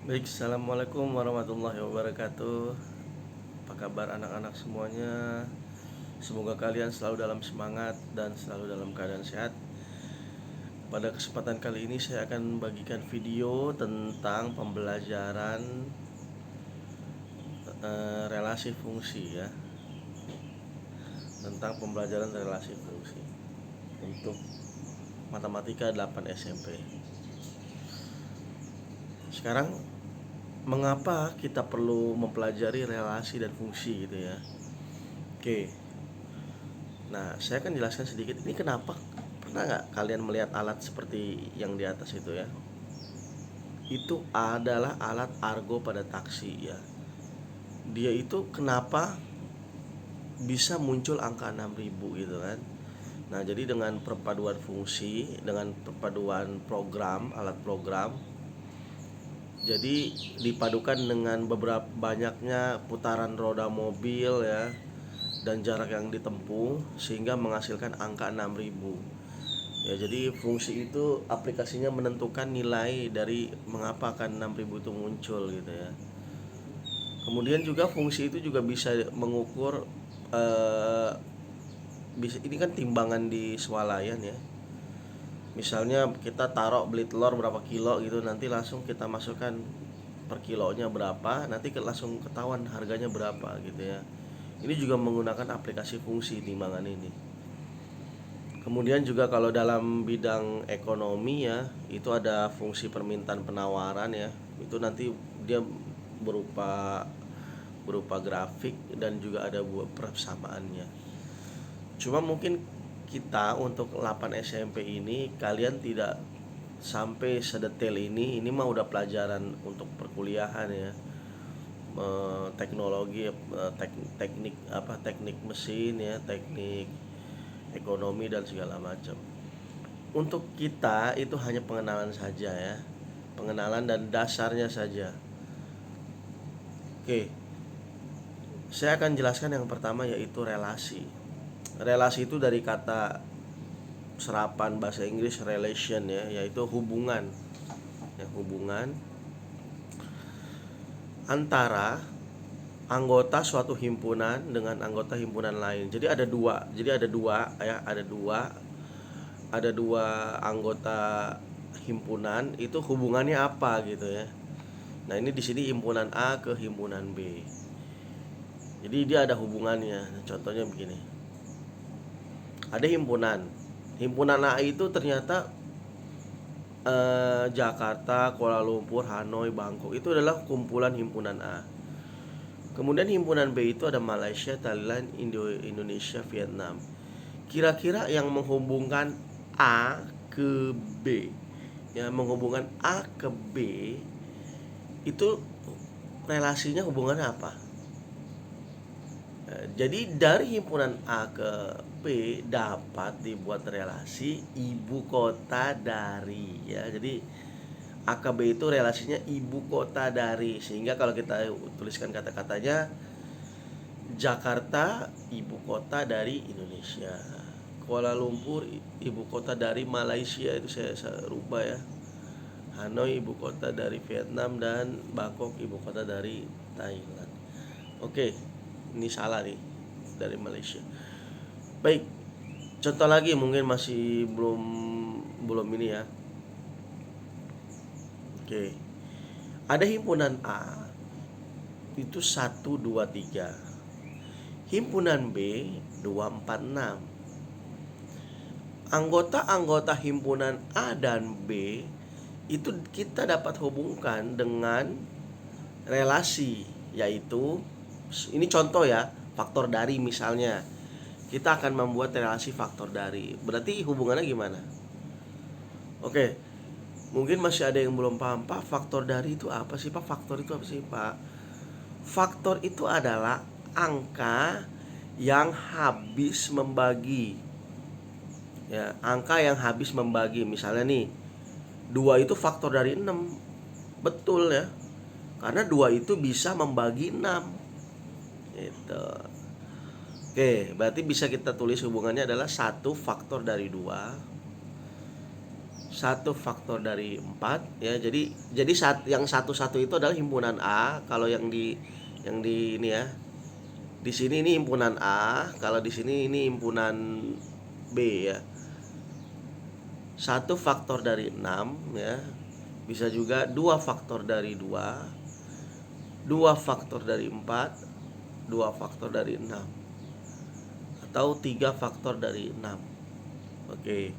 Baik, assalamualaikum warahmatullahi wabarakatuh. Apa kabar anak-anak semuanya? Semoga kalian selalu dalam semangat dan selalu dalam keadaan sehat. Pada kesempatan kali ini saya akan bagikan video tentang pembelajaran relasi fungsi ya. Tentang pembelajaran relasi fungsi untuk matematika 8 SMP. Sekarang mengapa kita perlu mempelajari relasi dan fungsi gitu ya? Oke. Nah, saya akan jelaskan sedikit ini kenapa. Pernah nggak kalian melihat alat seperti yang di atas itu ya? Itu adalah alat argo pada taksi ya. Dia itu kenapa bisa muncul angka 6000 gitu kan? Nah, jadi dengan perpaduan fungsi, dengan perpaduan program, alat program, jadi dipadukan dengan beberapa banyaknya putaran roda mobil ya, dan jarak yang ditempuh sehingga menghasilkan angka 6000. Ya, jadi fungsi itu aplikasinya menentukan nilai dari mengapa akan 6000 itu muncul gitu ya. Kemudian juga fungsi itu juga bisa mengukur bisa, ini kan timbangan di swalayan ya. Misalnya kita taruh beli telur berapa kilo gitu, nanti langsung kita masukkan per kilonya berapa, nanti langsung ketahuan harganya berapa gitu ya. Ini juga menggunakan aplikasi fungsi timbangan ini. Kemudian juga kalau dalam bidang ekonomi ya, itu ada fungsi permintaan penawaran ya. Itu nanti dia berupa berupa grafik dan juga ada buah persamaannya. Cuma mungkin kita untuk 8 SMP ini kalian tidak sampai sedetail ini. Ini mah udah pelajaran untuk perkuliahan ya. Teknologi, teknik apa, teknik mesin ya, teknik ekonomi dan segala macam. Untuk kita itu hanya pengenalan saja ya. Pengenalan dan dasarnya saja. Oke. Saya akan jelaskan yang pertama yaitu relasi. Relasi itu dari kata serapan bahasa Inggris relation ya, yaitu hubungan. Ya, hubungan antara anggota suatu himpunan dengan anggota himpunan lain. Jadi ada dua. Jadi ada dua ya, ada dua anggota himpunan, itu hubungannya apa gitu ya. Nah, ini di sini himpunan A ke himpunan B. Jadi dia ada hubungannya. Nah, contohnya begini. Ada himpunan. Himpunan A itu ternyata Jakarta, Kuala Lumpur, Hanoi, Bangkok. Itu adalah kumpulan himpunan A. Kemudian himpunan B itu ada Malaysia, Thailand, Indonesia, Vietnam. Kira-kira yang menghubungkan A ke B, ya, menghubungkan A ke B itu relasinya hubungan apa? Jadi dari himpunan A ke B dapat dibuat relasi ibu kota dari ya. Jadi A ke B itu relasinya ibu kota dari, sehingga kalau kita tuliskan kata-katanya Jakarta ibu kota dari Indonesia, Kuala Lumpur ibu kota dari Malaysia, itu saya rubah ya, Hanoi ibu kota dari Vietnam, dan Bangkok ibu kota dari Thailand. Oke, ini salah nih, dari Malaysia. Baik, contoh lagi mungkin masih belum belum ini ya. Oke, ada himpunan A itu 1, 2, 3. Himpunan B 2, 4, 6. Anggota-anggota himpunan A dan B itu kita dapat hubungkan dengan relasi, yaitu ini contoh ya, faktor dari misalnya. Kita akan membuat relasi faktor dari. Berarti hubungannya gimana? Oke, mungkin masih ada yang belum paham, Pak, faktor dari itu apa sih, Pak? Faktor itu apa sih, Pak? Faktor itu adalah angka yang habis membagi. Ya, angka yang habis membagi. Misalnya nih, 2 itu faktor dari 6. Betul ya. Karena 2 itu bisa membagi 6. Gitu. Oke, berarti bisa kita tulis hubungannya adalah 1 faktor dari 2 1 faktor dari 4 ya. Jadi yang satu itu adalah himpunan A. Kalau yang di ini ya. Di sini ini himpunan A, kalau di sini ini himpunan B ya. 1 faktor dari 6 ya. Bisa juga 2 faktor dari 2, 2 faktor dari 4, 2 faktor dari 6, atau 3 faktor dari 6. Oke.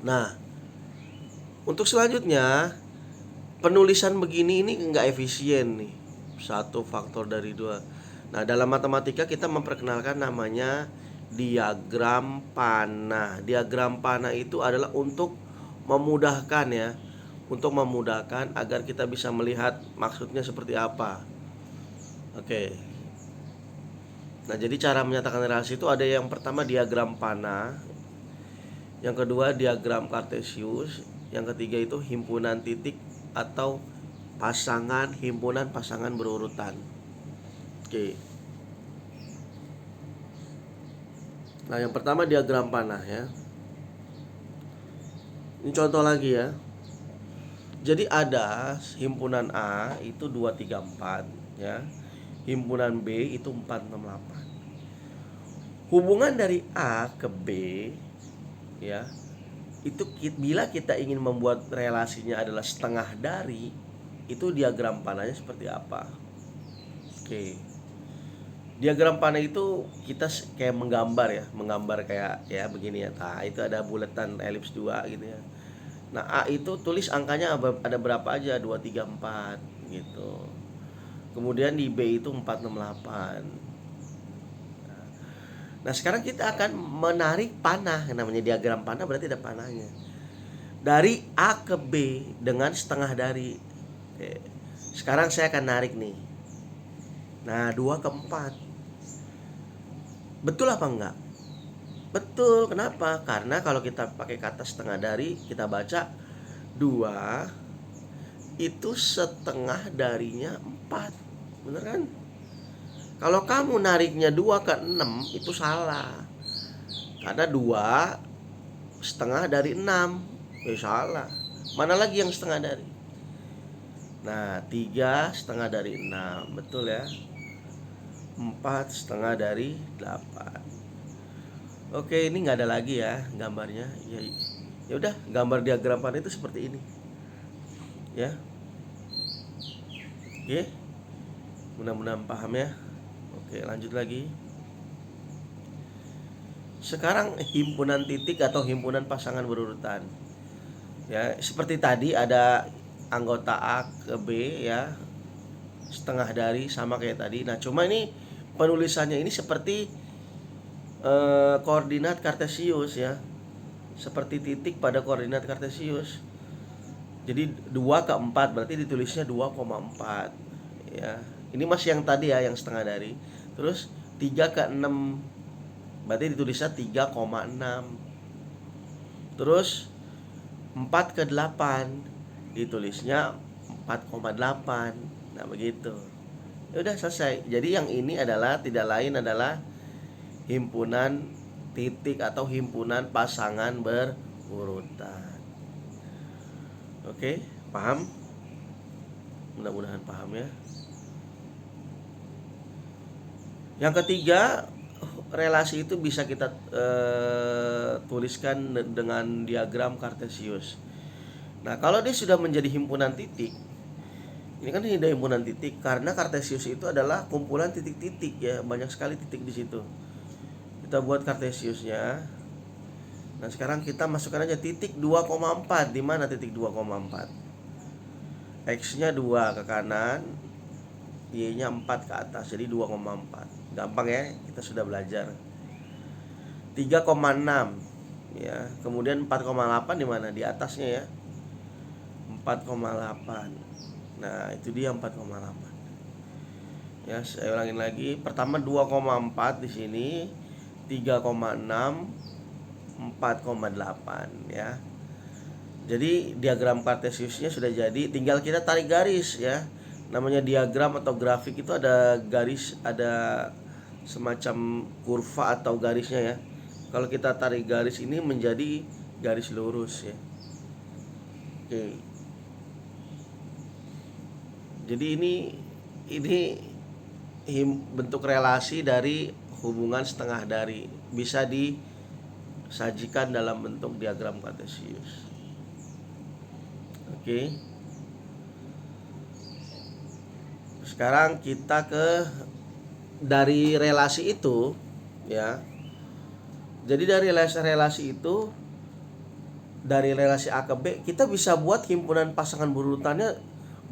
Nah, untuk selanjutnya penulisan begini ini nggak efisien nih. 1 faktor dari 2. Nah, dalam matematika kita memperkenalkan namanya diagram panah. Diagram panah itu adalah untuk memudahkan ya, untuk memudahkan agar kita bisa melihat maksudnya seperti apa. Oke. Nah, jadi cara menyatakan relasi itu ada yang pertama diagram panah, yang kedua diagram kartesius, yang ketiga itu himpunan titik atau himpunan pasangan berurutan. Oke. Nah, yang pertama diagram panah ya. Ini contoh lagi ya. Jadi ada himpunan A itu 2, 3, 4 ya. Himpunan B itu 4, 6, 8. Hubungan dari A ke B ya, itu bila kita ingin membuat relasinya adalah setengah dari, itu diagram panahnya seperti apa? Oke. Diagram panah itu kita kayak menggambar kayak ya begini ya. Nah, itu ada bulatan elips 2 gitu ya. Nah, A itu tulis angkanya ada berapa aja, 2, 3, 4 gitu. Kemudian di B itu 4, 6, 8. Nah, sekarang kita akan menarik panah. Namanya diagram panah berarti ada panahnya. Dari A ke B dengan setengah dari. Oke. Sekarang saya akan narik nih. Nah, 2 ke 4. Betul apa enggak? Betul. Kenapa? Karena kalau kita pakai kata setengah dari, kita baca 2 itu setengah darinya 4. Bener kan? Kalau kamu nariknya 2 ke 6 itu salah. Karena 2 setengah dari 6. Salah. Mana lagi yang setengah dari? Nah, 3 setengah dari 6. Betul ya. 4 setengah dari 8. Oke, ini nggak ada lagi ya gambarnya. Ya udah, gambar diagram panah itu seperti ini. Ya. Oke. Mudah-mudahan paham ya. Oke, lanjut lagi. Sekarang himpunan titik atau himpunan pasangan berurutan. Ya, seperti tadi ada anggota A ke B ya. Setengah dari sama kayak tadi. Nah, cuma ini penulisannya ini seperti koordinat kartesius ya. Seperti titik pada koordinat kartesius. Jadi 2 ke 4 berarti ditulisnya 2,4 ya. Ini masih yang tadi ya, yang setengah dari. Terus 3 ke 6 berarti ditulisnya 3,6. Terus 4 ke 8 ditulisnya 4,8. Nah, begitu. Ya udah selesai. Jadi yang ini adalah tidak lain adalah himpunan titik atau himpunan pasangan berurutan. Oke, paham? Mudah-mudahan paham ya. Yang ketiga, relasi itu bisa kita tuliskan dengan diagram kartesius. Nah, kalau dia sudah menjadi himpunan titik, ini kan ini himpunan titik karena kartesius itu adalah kumpulan titik-titik ya, banyak sekali titik di situ. Kita buat kartesiusnya. Nah, sekarang kita masukkan aja titik 2,4. Di mana titik 2,4? X-nya 2 ke kanan, Y-nya 4 ke atas, jadi 2,4. Gampang ya, kita sudah belajar. 3,6 ya. Kemudian 4,8 di mana? Di atasnya ya. 4,8. Nah, itu dia 4,8. Ya, saya ulangin lagi. Pertama 2,4 di sini, 3,6, 4,8 ya. Jadi diagram kartesiusnya sudah jadi, tinggal kita tarik garis ya. Namanya diagram atau grafik itu ada garis, ada semacam kurva atau garisnya ya. Kalau kita tarik garis ini menjadi garis lurus ya. Oke. Jadi ini bentuk relasi dari hubungan setengah dari, bisa disajikan dalam bentuk diagram kartesius. Oke. Sekarang kita dari relasi itu ya. Jadi dari relasi itu, dari relasi A ke B, kita bisa buat himpunan pasangan berurutannya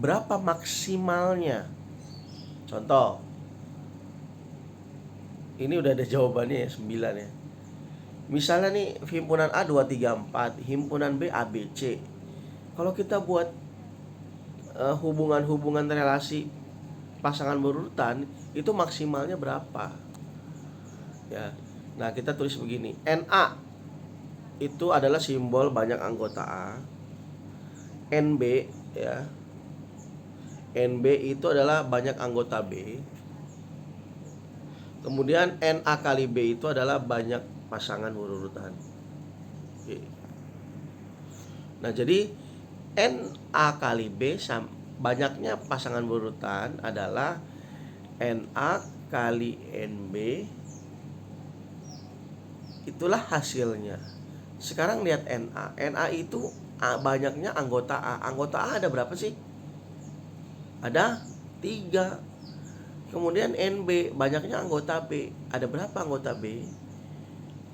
berapa maksimalnya. Contoh, ini udah ada jawabannya ya, 9 ya. Misalnya nih, himpunan A 2, 3, 4, himpunan B A, B, C. Kalau kita buat hubungan-hubungan relasi pasangan berurutan, itu maksimalnya berapa? Ya. Nah, kita tulis begini. NA itu adalah simbol banyak anggota A. NB ya. NB itu adalah banyak anggota B. Kemudian NA kali B itu adalah banyak pasangan berurutan. Oke. Nah, jadi NA kali B banyaknya pasangan berurutan adalah NA kali NB. Itulah hasilnya. Sekarang lihat NA. NA itu banyaknya anggota A. Anggota A ada berapa sih? Ada 3. Kemudian NB, banyaknya anggota B. Ada berapa anggota B?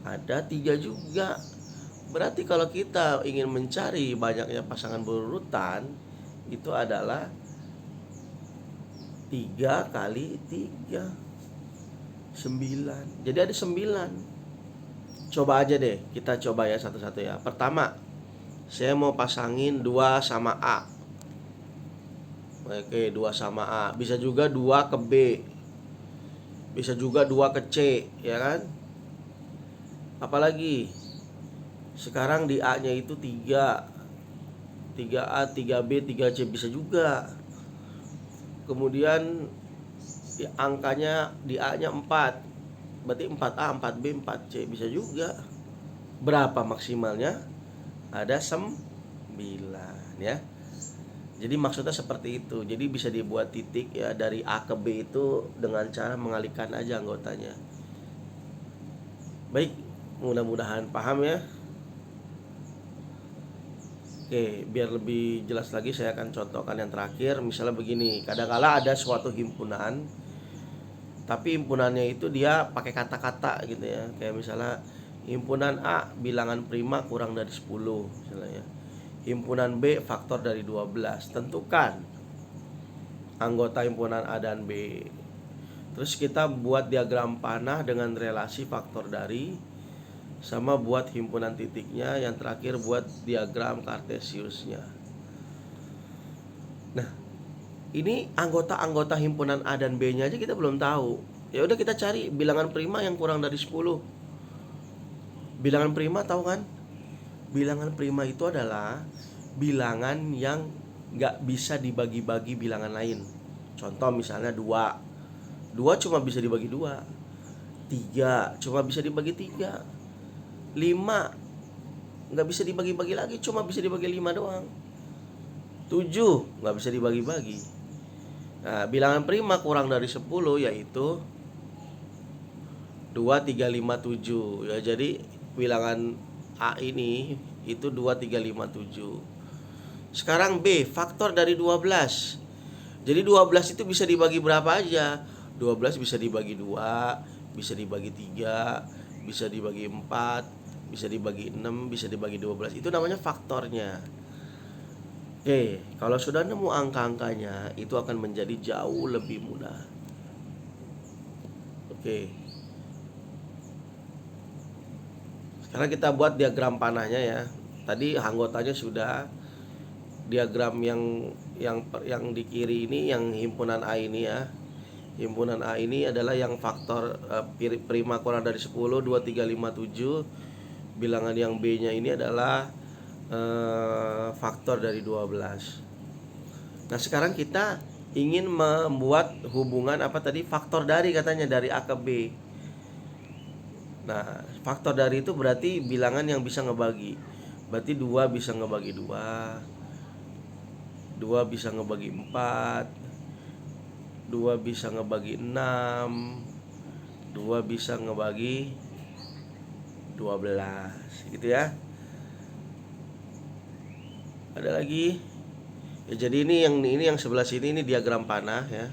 Ada 3 juga. Berarti kalau kita ingin mencari banyaknya pasangan berurutan, itu adalah 3 kali 3, 9. Jadi ada 9. Coba aja deh, kita coba ya satu-satu ya. Pertama, saya mau pasangin 2 sama A. Oke, 2 sama A. Bisa juga 2 ke B. Bisa juga 2 ke C, ya kan? Apalagi sekarang di A-nya itu 3. 3A, 3B, 3C bisa juga. Kemudian angkanya di A-nya 4. Berarti 4A, 4B, 4C bisa juga. Berapa maksimalnya? Ada 9 ya. Jadi maksudnya seperti itu. Jadi bisa dibuat titik ya dari A ke B itu dengan cara mengalihkan aja anggotanya. Baik, mudah-mudahan paham ya. Oke, biar lebih jelas lagi saya akan contohkan yang terakhir. Misalnya begini, kadang-kala ada suatu himpunan, tapi himpunannya itu dia pakai kata-kata gitu ya. Kayak misalnya himpunan A bilangan prima kurang dari 10 misalnya. Himpunan B faktor dari 12. Tentukan anggota himpunan A dan B. Terus kita buat diagram panah dengan relasi faktor dari, sama buat himpunan titiknya. Yang terakhir buat diagram kartesiusnya. Nah, ini anggota-anggota himpunan A dan B-nya aja kita belum tahu. Ya udah, kita cari bilangan prima yang kurang dari 10. Bilangan prima tahu kan? Bilangan prima itu adalah bilangan yang nggak bisa dibagi-bagi bilangan lain. Contoh misalnya 2. 2 cuma bisa dibagi 2. 3 cuma bisa dibagi 3. 5 nggak bisa dibagi-bagi lagi, cuma bisa dibagi 5 doang. 7 nggak bisa dibagi-bagi. Nah, bilangan prima kurang dari 10 yaitu 2, 3, 5, 7 ya. Jadi bilangan A ini itu 2, 3, 5, 7. Sekarang B, faktor dari 12. Jadi 12 itu bisa dibagi berapa aja? 12 bisa dibagi 2, bisa dibagi 3, bisa dibagi 4, bisa dibagi 6, bisa dibagi 12. Itu namanya faktornya. Oke, kalau sudah nemu angka-angkanya, itu akan menjadi jauh lebih mudah. Oke. Sekarang kita buat diagram panahnya ya. Tadi anggotanya sudah. Diagram yang di kiri ini yang himpunan A ini ya. Himpunan A ini adalah yang faktor prima kurang dari 10, 2, 3, 5, 7. Bilangan yang B-nya ini adalah faktor dari 12. Nah, sekarang kita ingin membuat hubungan apa tadi? Faktor dari, katanya dari A ke B. Nah, faktor dari itu berarti bilangan yang bisa ngebagi. Berarti 2 bisa ngebagi 2, 2 bisa ngebagi 4, 2 bisa ngebagi 6, 2 bisa ngebagi 12 gitu ya. Ada lagi. Ya, jadi ini yang sebelah sini ini diagram panah ya.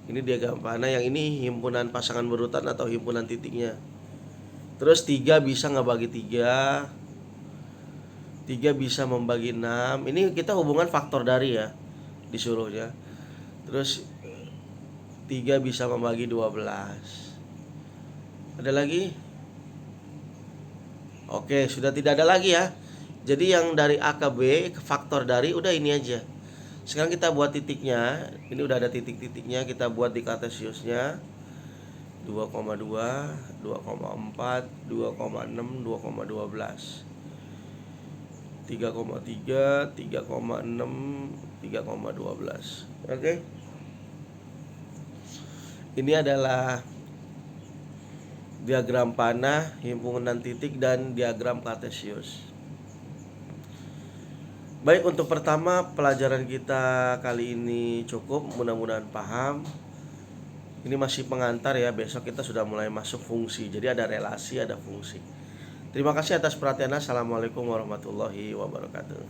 Ini diagram panah, yang ini himpunan pasangan berurutan atau himpunan titiknya. Terus 3 bisa ngebagi 3, 3 bisa membagi 6. Ini kita hubungan faktor dari ya, disuruhnya. Terus 3 bisa membagi 12. Ada lagi? Oke, sudah tidak ada lagi ya. Jadi yang dari A ke B, faktor dari, udah ini aja. Sekarang kita buat titiknya. Ini udah ada titik-titiknya, kita buat di kartesiusnya. 2,2, 2,4, 2,6, 2,12, 3,3, 3,6, 3,12. Oke. Ini adalah diagram panah, himpunan titik, dan diagram kartesius. Baik, untuk pertama pelajaran kita kali ini cukup, mudah-mudahan paham. Ini masih pengantar ya, besok kita sudah mulai masuk fungsi. Jadi ada relasi, ada fungsi. Terima kasih atas perhatiannya. Assalamualaikum warahmatullahi wabarakatuh.